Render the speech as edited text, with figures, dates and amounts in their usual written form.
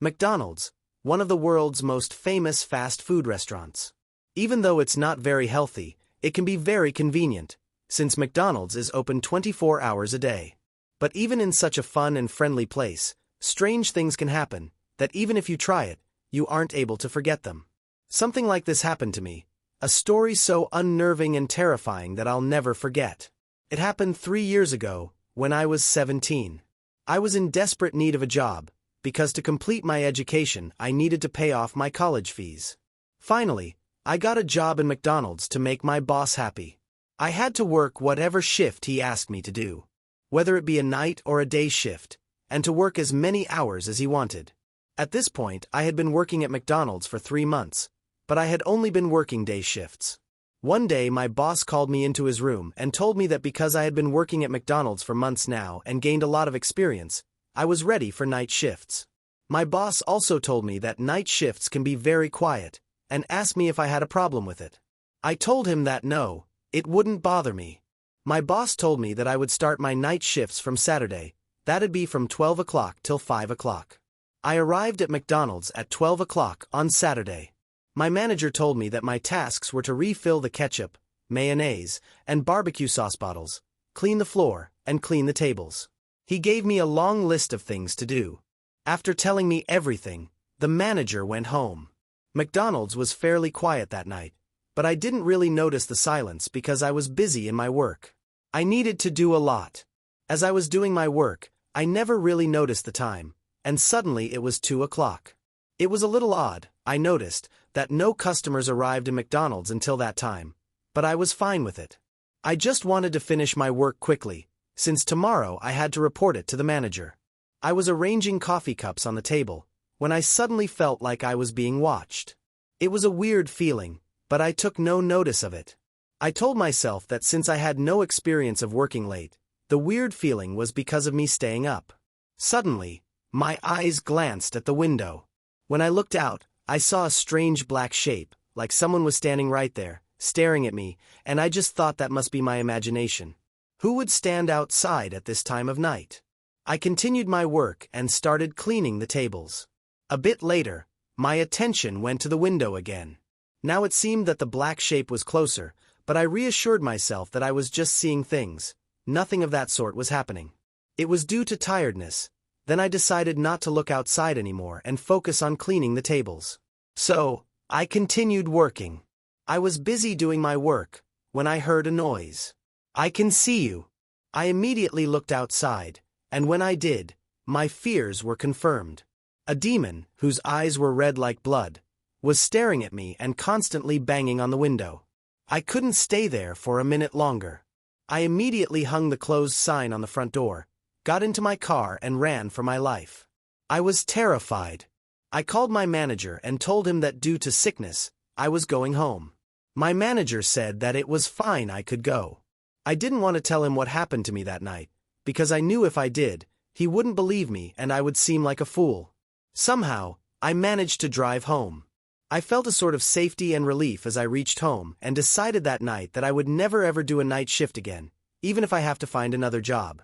McDonald's, one of the world's most famous fast food restaurants. Even though it's not very healthy, it can be very convenient, since McDonald's is open 24 hours a day. But even in such a fun and friendly place, strange things can happen, that even if you try it, you aren't able to forget them. Something like this happened to me, a story so unnerving and terrifying that I'll never forget. It happened 3 years ago, when I was 17. I was in desperate need of a job, because to complete my education I needed to pay off my college fees. Finally, I got a job in McDonald's to make my boss happy. I had to work whatever shift he asked me to do, whether it be a night or a day shift, and to work as many hours as he wanted. At this point, I had been working at McDonald's for 3 months, but I had only been working day shifts. One day my boss called me into his room and told me that because I had been working at McDonald's for months now and gained a lot of experience, I was ready for night shifts. My boss also told me that night shifts can be very quiet, and asked me if I had a problem with it. I told him that no, it wouldn't bother me. My boss told me that I would start my night shifts from Saturday, that'd be from 12 o'clock till 5 o'clock. I arrived at McDonald's at 12 o'clock on Saturday. My manager told me that my tasks were to refill the ketchup, mayonnaise, and barbecue sauce bottles, clean the floor, and clean the tables. He gave me a long list of things to do. After telling me everything, the manager went home. McDonald's was fairly quiet that night, but I didn't really notice the silence because I was busy in my work. I needed to do a lot. As I was doing my work, I never really noticed the time, and suddenly it was 2 o'clock. It was a little odd, I noticed, that no customers arrived in McDonald's until that time, but I was fine with it. I just wanted to finish my work quickly, since tomorrow I had to report it to the manager. I was arranging coffee cups on the table, when I suddenly felt like I was being watched. It was a weird feeling, but I took no notice of it. I told myself that since I had no experience of working late, the weird feeling was because of me staying up. Suddenly, my eyes glanced at the window. When I looked out, I saw a strange black shape, like someone was standing right there, staring at me, and I just thought that must be my imagination. Who would stand outside at this time of night? I continued my work and started cleaning the tables. A bit later, my attention went to the window again. Now it seemed that the black shape was closer, but I reassured myself that I was just seeing things. Nothing of that sort was happening. It was due to tiredness. Then I decided not to look outside anymore and focus on cleaning the tables. So, I continued working. I was busy doing my work, when I heard a noise. "I can see you." I immediately looked outside, and when I did, my fears were confirmed. A demon, whose eyes were red like blood, was staring at me and constantly banging on the window. I couldn't stay there for a minute longer. I immediately hung the closed sign on the front door, got into my car and ran for my life. I was terrified. I called my manager and told him that due to sickness, I was going home. My manager said that it was fine, I could go. I didn't want to tell him what happened to me that night, because I knew if I did, he wouldn't believe me and I would seem like a fool. Somehow, I managed to drive home. I felt a sort of safety and relief as I reached home and decided that night that I would never ever do a night shift again, even if I have to find another job.